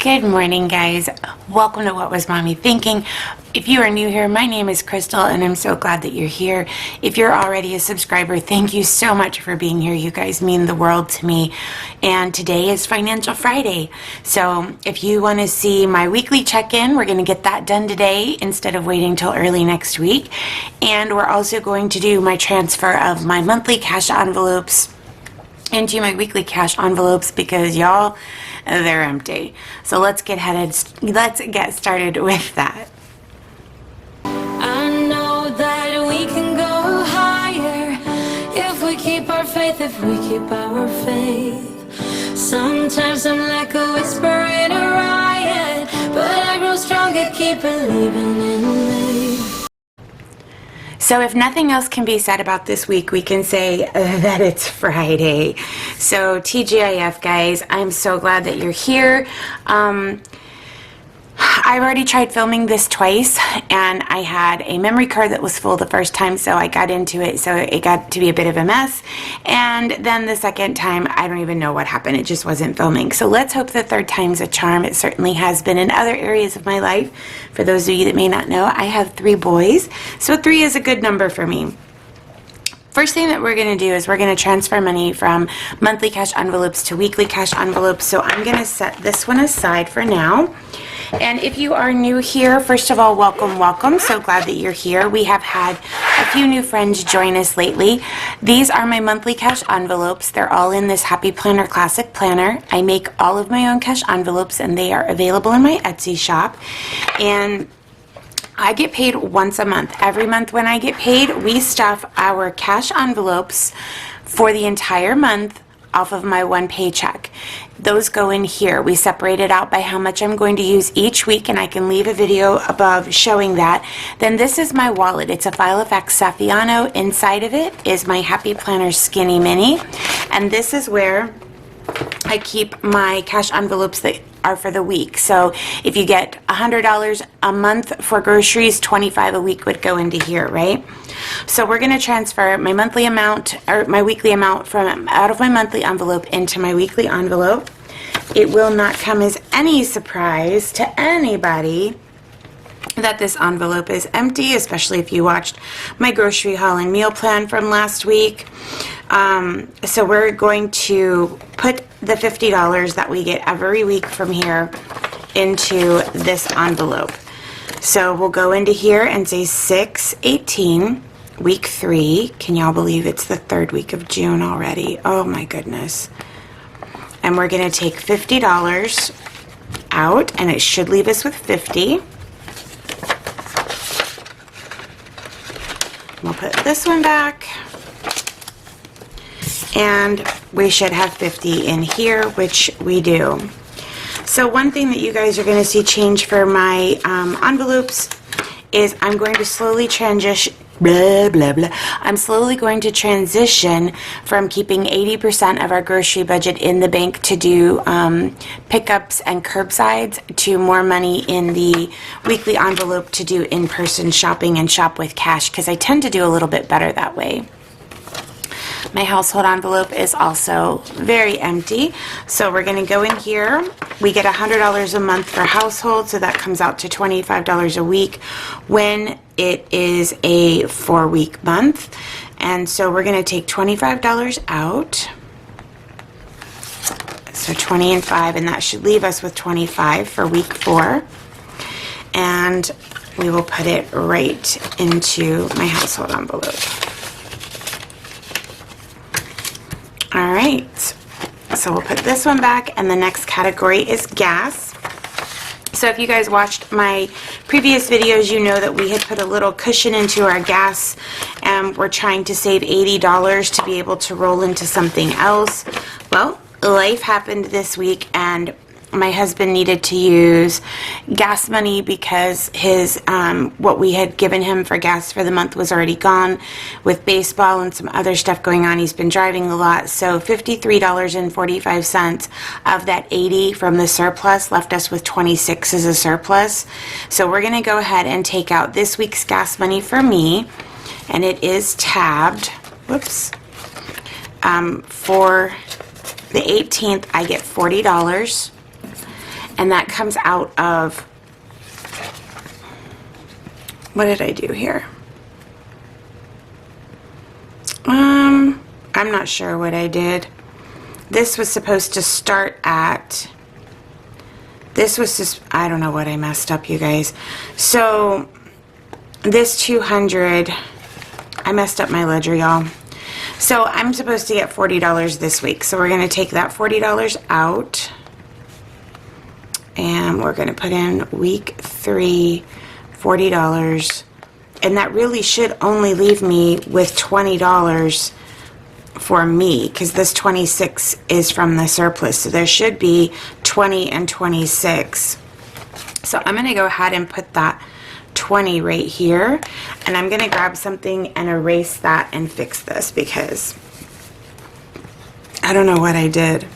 Good morning, guys. Welcome to What Was Mommy Thinking? If you are new here, my name is Crystal, and I'm so glad that you're here. If you're already a subscriber, thank you so much for being here. You guys mean the world to me. And today is Financial Friday. So if you want to see my weekly check-in, we're going to get that done today instead of waiting till early next week. And we're also going to do my transfer of my monthly cash envelopes into my weekly cash envelopes because y'all, they're empty. So let's get started with that. I know that we can go higher if we keep our faith, if we keep our faith. Sometimes I'm like a whisper in a riot, but I grow stronger, keep believing in me. So if nothing else can be said about this week, we can say that it's Friday. So TGIF, guys, I'm so glad that you're here. I've already tried filming this twice, and I had a memory card that was full the first time, so I got into it, so it got to be a bit of a mess. And then the second time, I don't even know what happened. It just wasn't filming. So let's hope the third time's a charm. It certainly has been in other areas of my life. For those of you that may not know, I have 3 boys, so 3 is a good number for me. First thing that we're going to do is we're going to transfer money from monthly cash envelopes to weekly cash envelopes. So I'm going to set this one aside for now. And if you are new here, first of all, welcome. So glad that you're here. We have had a few new friends join us lately. These are my monthly cash envelopes. They're all in this Happy Planner Classic Planner. I make all of my own cash envelopes, and they are available in my Etsy shop. And I get paid once a month. Every month when I get paid, we stuff our cash envelopes for the entire month off of my one paycheck. Those go in here. We separate it out by how much I'm going to use each week, and I can leave a video above showing that. Then this is my wallet. It's a Filofax Saffiano. Inside of it is my Happy Planner Skinny Mini, and this is where I keep my cash envelopes that are for the week. So if you get $100 a month for groceries, $25 a week would go into here, right? So we're going to transfer my monthly amount or my weekly amount from out of my monthly envelope into my weekly envelope. It will not come as any surprise to anybody that this envelope is empty, especially if you watched my grocery haul and meal plan from last week. So we're going to put the $50 that we get every week from here into this envelope. So we'll go into here and say 6/18, week 3. Can y'all believe it's the 3rd week of June already? Oh my goodness. And we're going to take $50 out, and it should leave us with 50. We'll put this one back, and we should have 50 in here, which we do. So one thing that you guys are going to see change for my envelopes is I'm going to slowly transition. I'm slowly going to transition from keeping 80% of our grocery budget in the bank to do pickups and curbsides to more money in the weekly envelope to do in-person shopping and shop with cash, because I tend to do a little bit better that way. My household envelope is also very empty, so we're going to go in here. We get $100 a month for household, so that comes out to $25 a week when it is a 4-week month. And so we're going to take $25 out, so 20 and 5, and that should leave us with 25 for week 4. And we will put it right into my household envelope. All right, so we'll put this one back, and the next category is gas. So if you guys watched my previous videos, you know that we had put a little cushion into our gas, and we're trying to save $80 to be able to roll into something else. Well, life happened this week, and my husband needed to use gas money because his what we had given him for gas for the month was already gone with baseball and some other stuff going on. He's been driving a lot, so $53.45 of that 80 from the surplus left us with 26 as a surplus. So we're going to go ahead and take out this week's gas money for me, and it is tabbed. Whoops. For the 18th, I get $40. And that comes out of, what did I do here? I'm not sure what I did. This was supposed to start at, this was just, I don't know what I messed up, you guys. So this 200, I messed up my ledger, y'all. So I'm supposed to get $40 this week. So we're going to take that $40 out. And we're going to put in week 3, $40. And that really should only leave me with $20 for me, because this 26 is from the surplus. So there should be 20 and 26. So I'm going to go ahead and put that 20 right here. And I'm going to grab something and erase that and fix this, because I don't know what I did.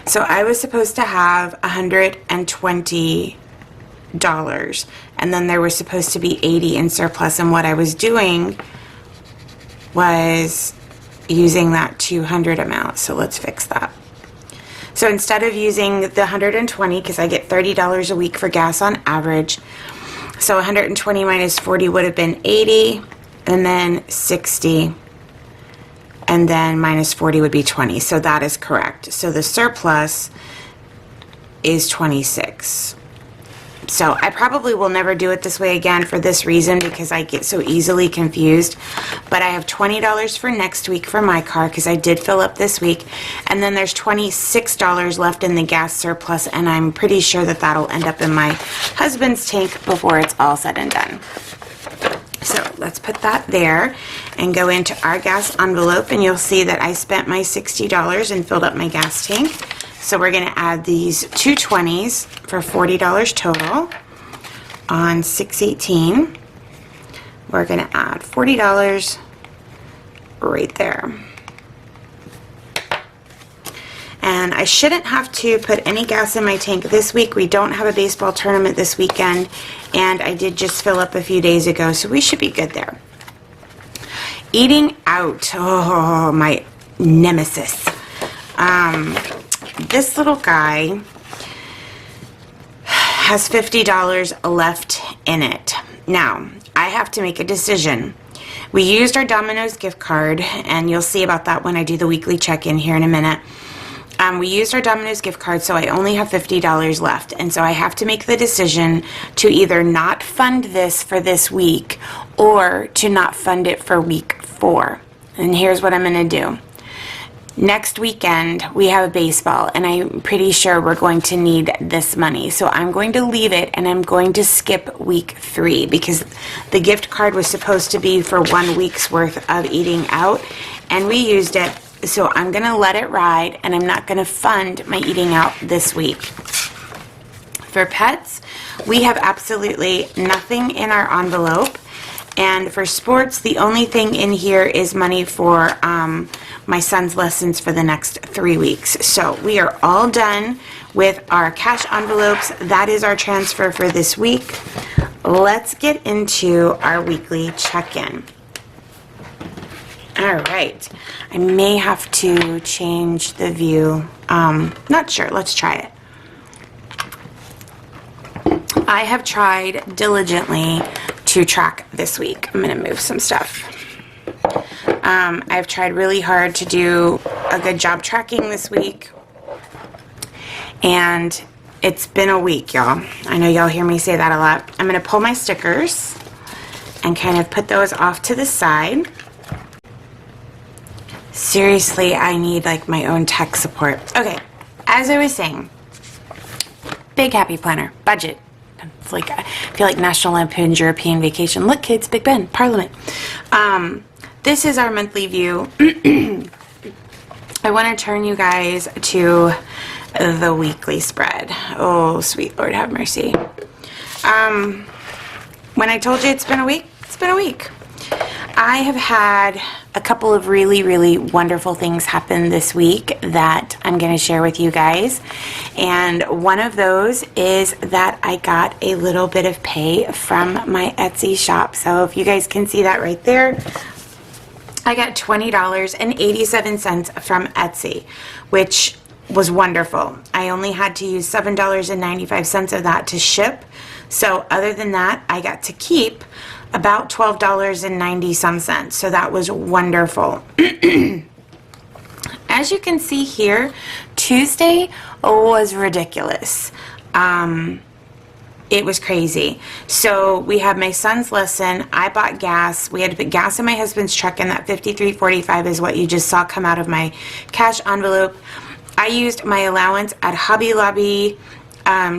So I was supposed to have $120, and then there was supposed to be 80 in surplus, and what I was doing was using that 200 amount. So let's fix that. So instead of using the 120, because I get $30 a week for gas on average, so 120 minus 40 would have been 80, and then 60, and then minus 40 would be 20. So that is correct. So the surplus is 26. So I probably will never do it this way again for this reason, because I get so easily confused. But I have $20 for next week for my car, because I did fill up this week. And then there's $26 left in the gas surplus, and I'm pretty sure that that'll end up in my husband's tank before it's all said and done. So let's put that there and go into our gas envelope, and you'll see that I spent my $60 and filled up my gas tank. So we're going to add these two 20s for $40 total on 6/18. We're going to add $40 right there. And I shouldn't have to put any gas in my tank this week. We don't have a baseball tournament this weekend, and I did just fill up a few days ago, so we should be good there. Eating out, oh, my nemesis. This little guy has $50 left in it. Now, I have to make a decision. We used our Domino's gift card, and you'll see about that when I do the weekly check-in here in a minute. We used our Domino's gift card, so I only have $50 left. And so I have to make the decision to either not fund this for this week or to not fund it for week 4. And here's what I'm going to do. Next weekend, we have a baseball, and I'm pretty sure we're going to need this money. So I'm going to leave it, and I'm going to skip week 3, because the gift card was supposed to be for 1 week's worth of eating out, and we used it. So I'm going to let it ride, and I'm not going to fund my eating out this week. For pets, we have absolutely nothing in our envelope. And for sports, the only thing in here is money for my son's lessons for the next 3 weeks. So we are all done with our cash envelopes. That is our transfer for this week. Let's get into our weekly check-in. All right. I may have to change the view. Not sure. Let's try it. I have tried diligently to track this week. I'm going to move some stuff. I've tried really hard to do a good job tracking this week. And it's been a week, y'all. I know y'all hear me say that a lot. I'm going to pull my stickers and kind of put those off to the side. Seriously, I need like my own tech support. Okay, as I was saying, big happy planner, budget. It's like, I feel like National Lampoon's European Vacation. Look, kids, Big Ben, Parliament. This is our monthly view. I want to turn you guys to the weekly spread. Oh, sweet Lord, have mercy. When I told you it's been a week, it's been a week. I have had a couple of really, really wonderful things happen this week that I'm going to share with you guys. And one of those is that I got a little bit of pay from my Etsy shop. So if you guys can see that right there, I got $20.87 from Etsy, which was wonderful. I only had to use $7.95 of that to ship. So other than that, I got to keep about $12.90 some cents. So that was wonderful. As you can see here, Tuesday was ridiculous. It was crazy. So we had my son's lesson. I bought gas. We had to put gas in my husband's truck, and that $53.45 is what you just saw come out of my cash envelope. I used my allowance at Hobby Lobby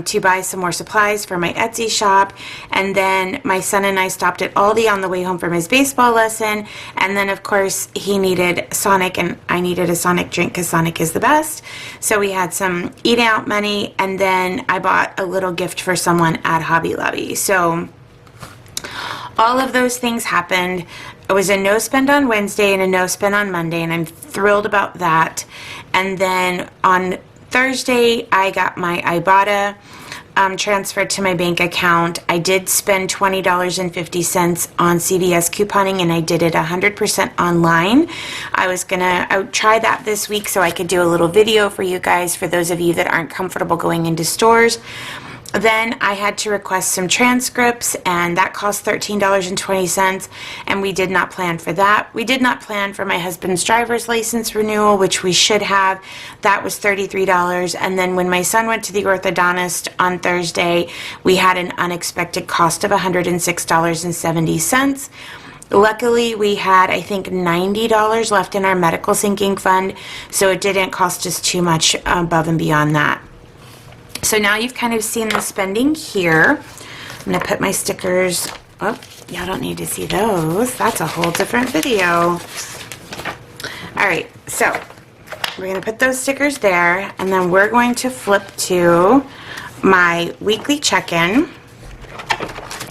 to buy some more supplies for my Etsy shop, and then my son and I stopped at Aldi on the way home from his baseball lesson, and then of course he needed Sonic and I needed a Sonic drink because Sonic is the best. So we had some eat out money, and then I bought a little gift for someone at Hobby Lobby. So all of those things happened. It was a no spend on Wednesday and a no spend on Monday, and I'm thrilled about that. And then on Thursday, I got my Ibotta transferred to my bank account. I did spend $20.50 on CVS couponing, and I did it 100% online. I was gonna try that this week so I could do a little video for you guys, for those of you that aren't comfortable going into stores. Then I had to request some transcripts, and that cost $13.20, and we did not plan for that. We did not plan for my husband's driver's license renewal, which we should have. That was $33. And then when my son went to the orthodontist on Thursday, we had an unexpected cost of $106.70. Luckily, we had, I think, $90 left in our medical sinking fund, so it didn't cost us too much above and beyond that. So now you've kind of seen the spending here. I'm going to put my stickers, oh, y'all don't need to see those. That's a whole different video. All right, so we're going to put those stickers there, and then we're going to flip to my weekly check-in.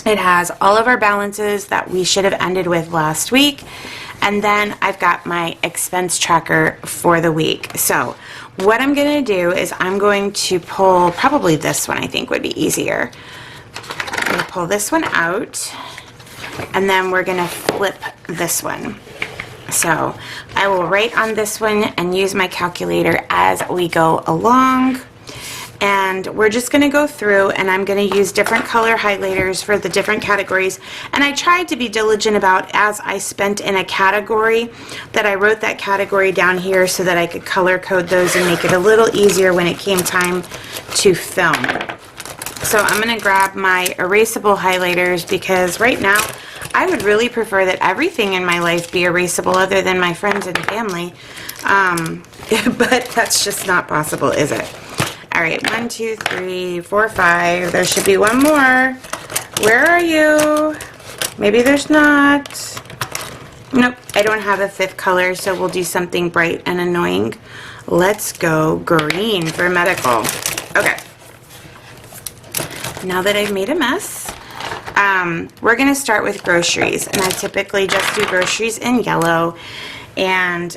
It has all of our balances that we should have ended with last week, and then I've got my expense tracker for the week. So what I'm going to do is I'm going to pull, probably this one I think would be easier. I'm going to pull this one out, and then we're going to flip this one. So I will write on this one and use my calculator as we go along. And we're just going to go through, and I'm going to use different color highlighters for the different categories. And I tried to be diligent about, as I spent in a category, that I wrote that category down here so that I could color code those and make it a little easier when it came time to film. So I'm going to grab my erasable highlighters, because right now I would really prefer that everything in my life be erasable other than my friends and family. But that's just not possible, is it? All right, 1, 2, 3, 4, 5. There should be one more. Where are you? Maybe there's not. Nope, I don't have a fifth color, so we'll do something bright and annoying. Let's go green for medical. Okay. Now that I've made a mess, we're going to start with groceries. And I typically just do groceries in yellow, and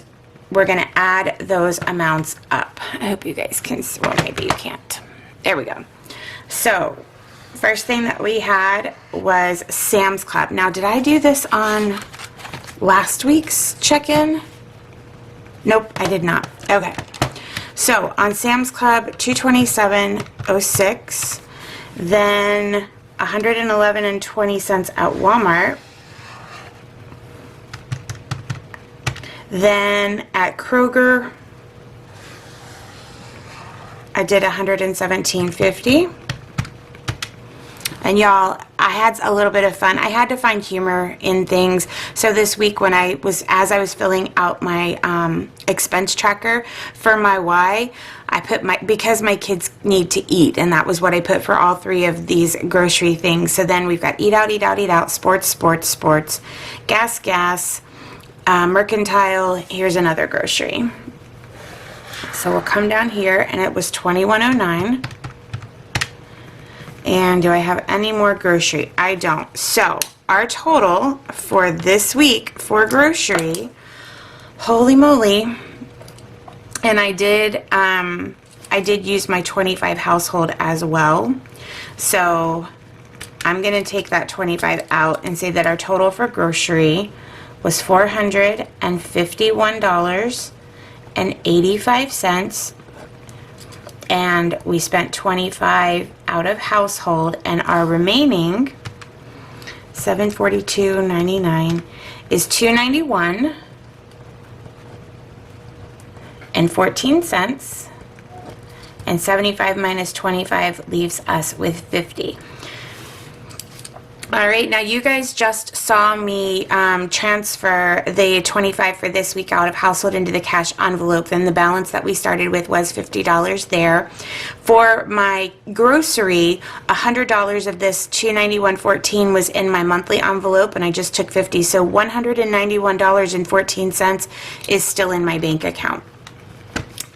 we're going to add those amounts up. I hope you guys can, well, maybe you can't. There we go. So, first thing that we had was Sam's Club. Now, did I do this on last week's check-in? Nope, I did not. Okay. So, on Sam's Club, $227.06, then $111.20 at Walmart. Then at Kroger, I did $117.50. And y'all, I had a little bit of fun. I had to find humor in things. So this week when as I was filling out my expense tracker for my Y, I put because my kids need to eat, and that was what I put for all three of these grocery things. So then we've got eat out, eat out, eat out, sports, sports, sports, gas, gas, mercantile. Here's another grocery. So we'll come down here, and it was $21.09. And do I have any more grocery? I don't. So our total for this week for grocery, holy moly, and I did use my 25 household as well. So I'm going to take that 25 out and say that our total for grocery was $451.85. and we spent $25 out of household, and our remaining $742.99 is $291 and 14 cents, and 75 minus 25 leaves us with 50. All right, now you guys just saw me transfer the 25 for this week out of household into the cash envelope. Then the balance that we started with was $50 there. For my grocery, $100 of this $291.14 was in my monthly envelope, and I just took 50. So $191.14 is still in my bank account.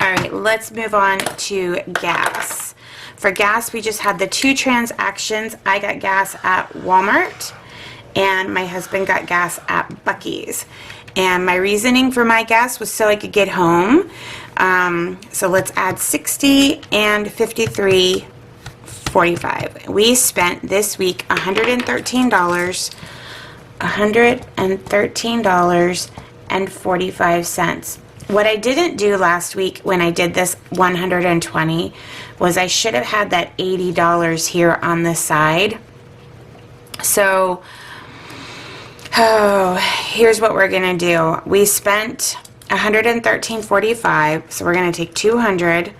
All right, let's move on to gas. For gas, we just had the 2 transactions. I got gas at Walmart, and my husband got gas at Buc-ee's. And my reasoning for my gas was so I could get home. So let's add 60 and 53.45. We spent this week $113.45. What I didn't do last week when I did this 120 was I should have had that $80 here on the side. So, here's what we're going to do. We spent $113.45, so we're going to take 200.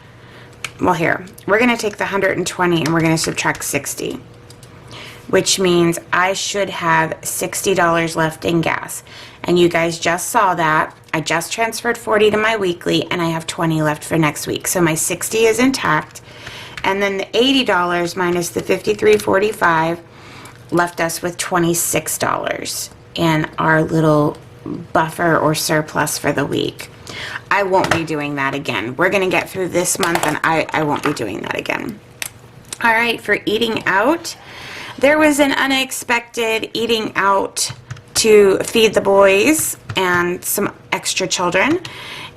Well, here, we're going to take the 120 and we're going to subtract 60, which means I should have $60 left in gas. And you guys just saw that. I just transferred 40 to my weekly, and I have 20 left for next week. So my 60 is intact. And then the $80 minus the $53.45 left us with $26 in our little buffer or surplus for the week. I won't be doing that again. We're going to get through this month, and I won't be doing that again. All right, for eating out, there was an unexpected eating out to feed the boys and some extra children.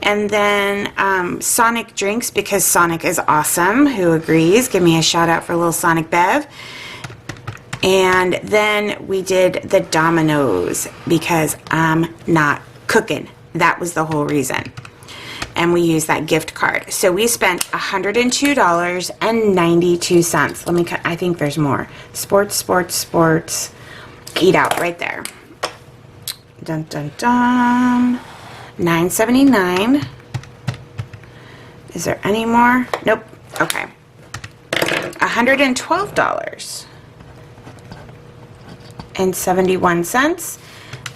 And then Sonic drinks, because Sonic is awesome. Who agrees? Give me a shout out for little Sonic Bev. And then we did the Domino's because I'm not cooking. That was the whole reason. And we used that gift card. So we spent $102.92. Let me cut. I think there's more. Sports. Eat out right there. Dun dun dun. $9.79. Is there any more? Nope. Okay. $112.71.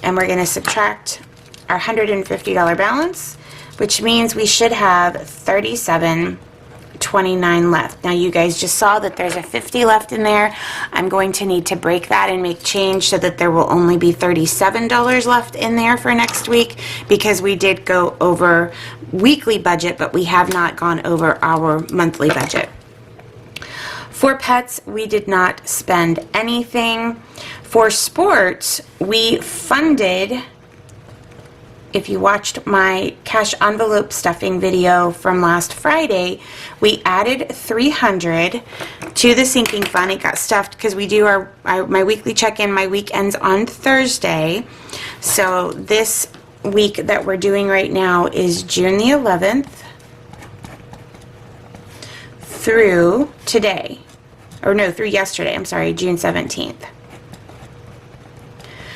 And we're going to subtract our $150 balance, which means we should have $37.29 left. Now you guys just saw that there's a 50 left in there. I'm going to need to break that and make change so that there will only be $37 left in there for next week, because we did go over weekly budget, but we have not gone over our monthly budget. For pets, we did not spend anything. For sports, we funded, if you watched my cash envelope stuffing video from last Friday, we added $300 to the sinking fund. It got stuffed because we do my weekly check-in, my weekends on Thursday. So this week that we're doing right now is June the 11th through today. Or no, through yesterday. I'm sorry, June 17th.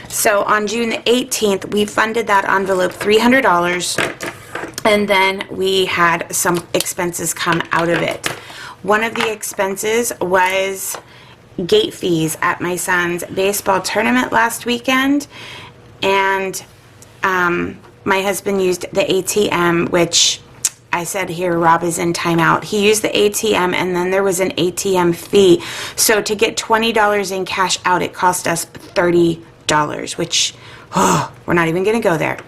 So on June the 18th, we funded that envelope $300, and then we had some expenses come out of it. One of the expenses was gate fees at my son's baseball tournament last weekend, and my husband used the ATM, which I said here, Rob is in timeout. He used the ATM, and then there was an ATM fee. So to get $20 in cash out, it cost us $30, which, we're not even going to go there.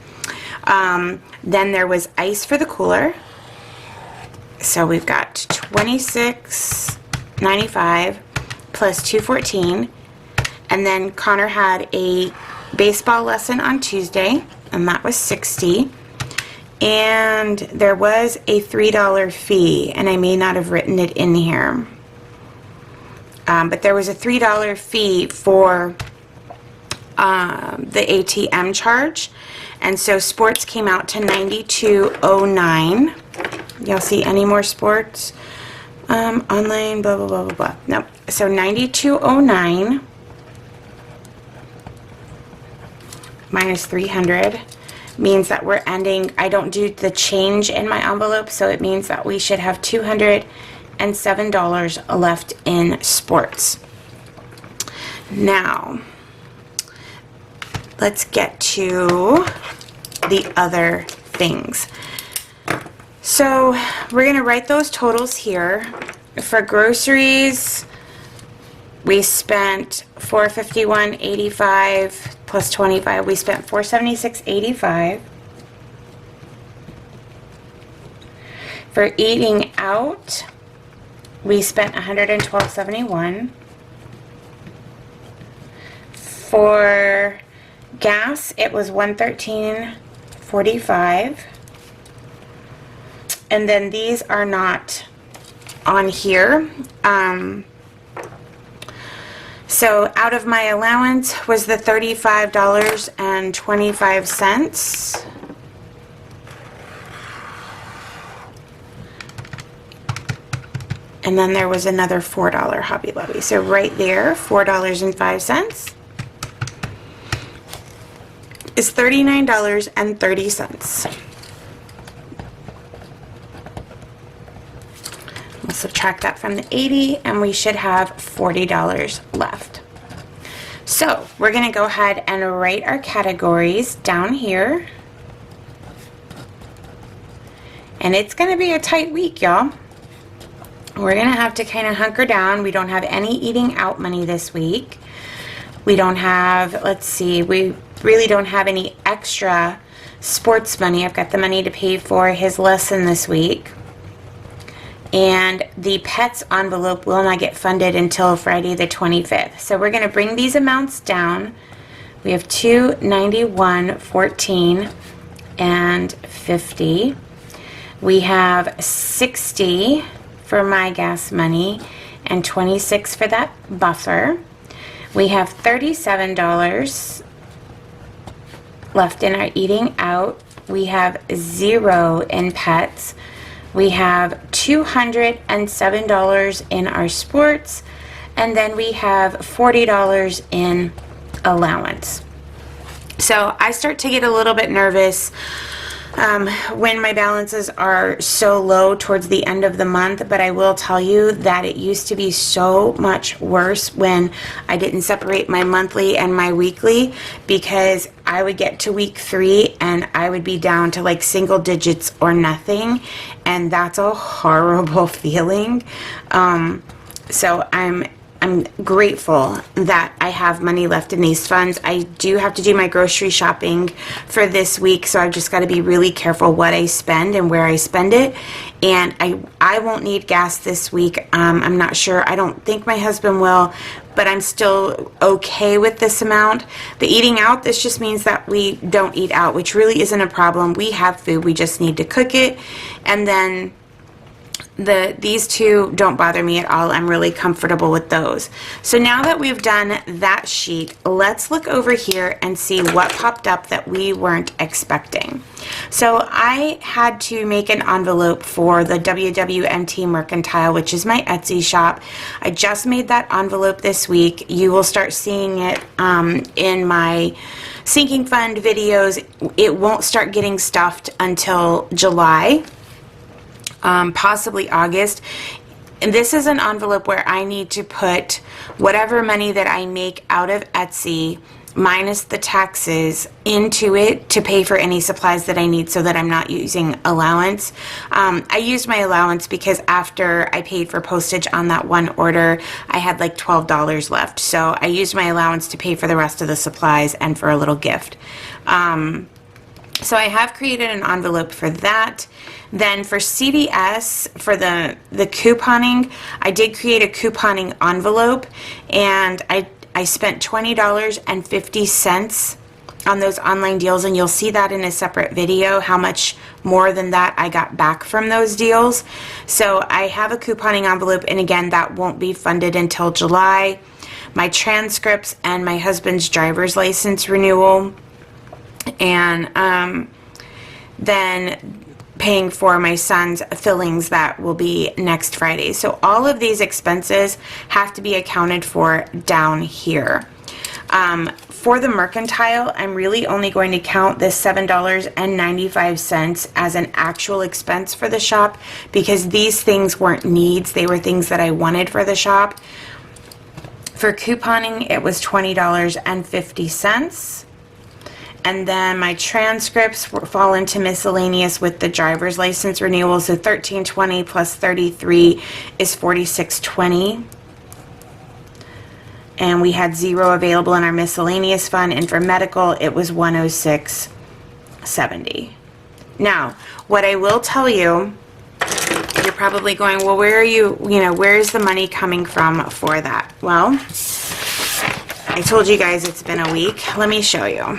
Then there was ice for the cooler. So we've got $26.95 plus $2.14. And then Connor had a baseball lesson on Tuesday, and that was $60. And there was a $3 fee, and I may not have written it in here. But there was a $3 fee for the ATM charge, and so sports came out to $92.09. Y'all see any more sports? Online, blah, blah, blah, blah, blah. Nope. So 9209 minus 300 means that we're ending, I don't do the change in my envelope, so it means that we should have $207 left in sports. Now, let's get to the other things. So we're going to write those totals here. For groceries, we spent $451.85 plus 25. We spent $476.85. For eating out, we spent $112.71. For gas, it was $113.45. And then these are not on here. So out of my allowance was the $35.25. And then there was another $4 Hobby Lobby. So right there, $4.05 is $39.30. We'll subtract that from the 80 and we should have $40 left. So we're going to go ahead and write our categories down here. And it's going to be a tight week, y'all. We're going to have to kind of hunker down. We don't have any eating out money this week. We don't have, let's see, we really don't have any extra sports money. I've got the money to pay for his lesson this week. And the pets envelope will not get funded until Friday the 25th. So we're going to bring these amounts down. We have $291.14 and $50. We have $60 for my gas money and $26 for that buffer. We have $37 left in our eating out. We have $0 in pets. We have $207 in our sports, and then we have $40 in allowance. So I start to get a little bit nervous when my balances are so low towards the end of the month, but I will tell you that it used to be so much worse when I didn't separate my monthly and my weekly, because I would get to week 3 and I would be down to like single digits or nothing, and that's a horrible feeling. So I'm grateful that I have money left in these funds. I do have to do my grocery shopping for this week, so I've just got to be really careful what I spend and where I spend it. And I won't need gas this week. I'm not sure. I don't think my husband will, but I'm still okay with this amount. The eating out, this just means that we don't eat out, which really isn't a problem. We have food. We just need to cook it. And then these two don't bother me at all. I'm really comfortable with those. So now that we've done that sheet, let's look over here and see what popped up that we weren't expecting. So I had to make an envelope for the WWMT Mercantile, which is my Etsy shop. I just made that envelope this week. You will start seeing it in my sinking fund videos. It won't start getting stuffed until July. Possibly August. And this is an envelope where I need to put whatever money that I make out of Etsy minus the taxes into it to pay for any supplies that I need, so that I'm not using allowance. I used my allowance because after I paid for postage on that one order, I had like $12 left. So I used my allowance to pay for the rest of the supplies and for a little gift. So I have created an envelope for that. Then for CVS, for the couponing, I did create a couponing envelope, and I spent $20.50 on those online deals, and you'll see that in a separate video, how much more than that I got back from those deals. So I have a couponing envelope, and again, that won't be funded until July. My transcripts and my husband's driver's license renewal. And then paying for my son's fillings that will be next Friday. So all of these expenses have to be accounted for down here. For the mercantile, I'm really only going to count this $7.95 as an actual expense for the shop because these things weren't needs. They were things that I wanted for the shop. For couponing, it was $20.50. And then my transcripts fall into miscellaneous with the driver's license renewal. So $13.20 plus 33 is $46.20. And we had 0 available in our miscellaneous fund, and for medical it was $106.70. Now, what I will tell you, you're probably going, well, where is the money coming from for that? Well, I told you guys it's been a week. Let me show you.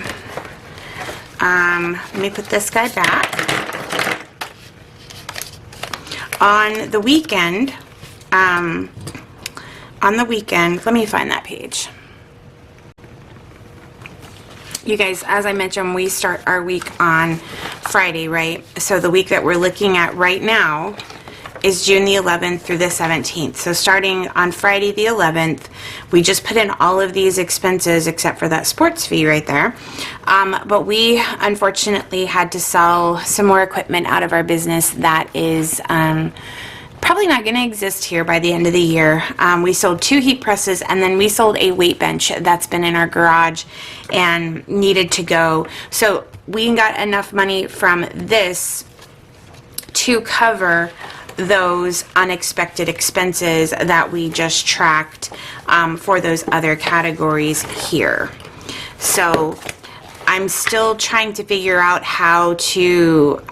Let me put this guy back. On the weekend, let me find that page. You guys, as I mentioned, we start our week on Friday, right? So the week that we're looking at right now is June the 11th through the 17th. So starting on Friday the 11th, we just put in all of these expenses except for that sports fee right there. But we unfortunately had to sell some more equipment out of our business that is probably not going to exist here by the end of the year. We sold 2 heat presses, and then we sold a weight bench that's been in our garage and needed to go. So we got enough money from this to cover those unexpected expenses that we just tracked for those other categories here. So I'm still trying to figure out how to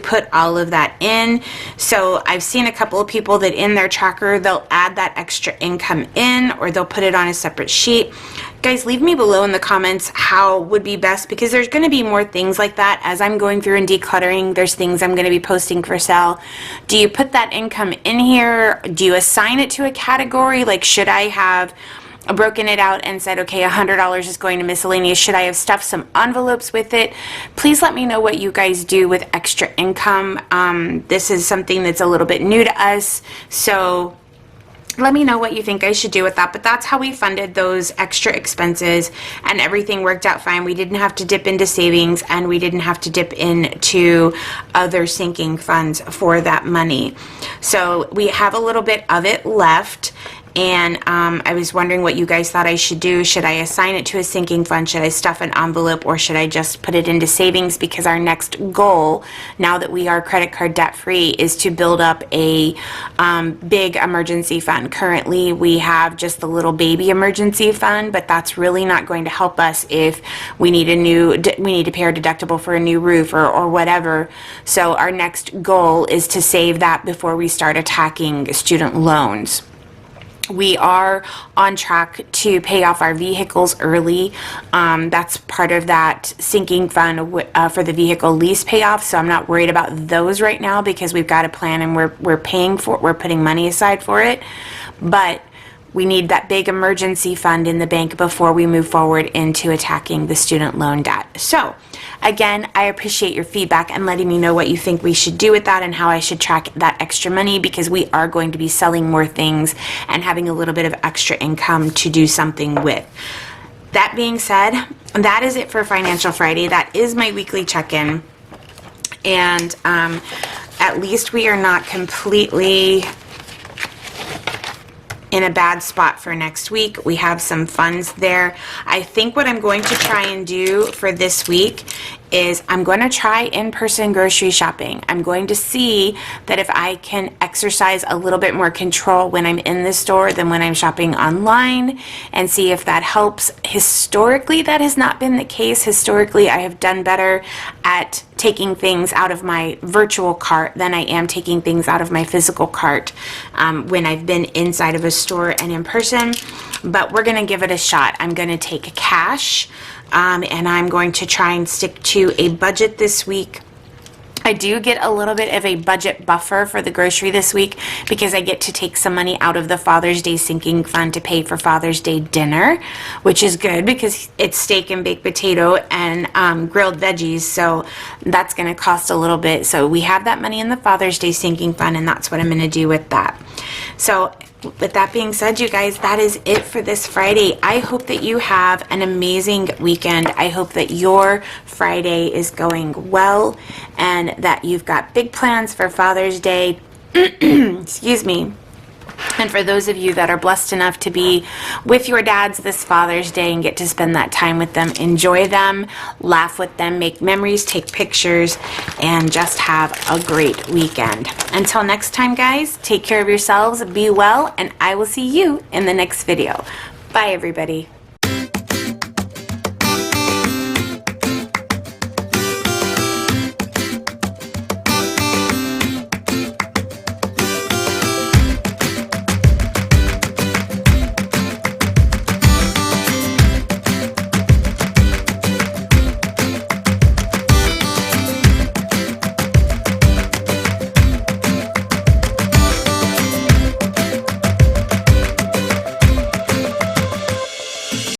put all of that in. So I've seen a couple of people that in their tracker, they'll add that extra income in, or they'll put it on a separate sheet. Guys, leave me below in the comments how would be best, because there's going to be more things like that. As I'm going through and decluttering, there's things I'm going to be posting for sale. Do you put that income in here? Do you assign it to a category? Like, should I have broken it out and said, okay, $100 is going to miscellaneous? Should I have stuffed some envelopes with it? Please let me know what you guys do with extra income. This is something that's a little bit new to us, so let me know what you think I should do with that. But that's how we funded those extra expenses, and everything worked out fine. We didn't have to dip into savings, and we didn't have to dip into other sinking funds for that money. So we have a little bit of it left. And I was wondering what you guys thought I should do. Should I assign it to a sinking fund? Should I stuff an envelope? Or should I just put it into savings? Because our next goal, now that we are credit card debt free, is to build up a big emergency fund. Currently, we have just the little baby emergency fund, but that's really not going to help us if we need to pay our deductible for a new roof or whatever. So our next goal is to save that before we start attacking student loans. We are on track to pay off our vehicles early. That's part of that sinking fund for the vehicle lease payoff. So I'm not worried about those right now because we've got a plan and we're putting money aside for it. But we need that big emergency fund in the bank before we move forward into attacking the student loan debt. So again, I appreciate your feedback and letting me know what you think we should do with that and how I should track that extra money, because we are going to be selling more things and having a little bit of extra income to do something with. That being said, that is it for Financial Friday. That is my weekly check-in. And at least we are not completely in a bad spot for next week. We have some funds there. I think what I'm going to try and do for this week is I'm going to try in-person grocery shopping. I'm going to see that if I can exercise a little bit more control when I'm in the store than when I'm shopping online, and see if that helps. Historically, that has not been the case. Historically, I have done better at taking things out of my virtual cart than I am taking things out of my physical cart when I've been inside of a store and in person. But we're going to give it a shot. I'm going to take cash. And I'm going to try and stick to a budget this week I do get a little bit of a budget buffer for the grocery this week because I get to take some money out of the Father's Day sinking fund to pay for Father's Day dinner, which is good because it's steak and baked potato and grilled veggies, so that's going to cost a little bit. So we have that money in the Father's Day sinking fund, and that's what I'm going to do with that. So with that being said, you guys, that is it for this Friday. I hope that you have an amazing weekend. I hope that your Friday is going well and that you've got big plans for Father's Day. Excuse me. And for those of you that are blessed enough to be with your dads this Father's Day and get to spend that time with them, enjoy them, laugh with them, make memories, take pictures, and just have a great weekend. Until next time, guys, take care of yourselves, be well, and I will see you in the next video. Bye, everybody.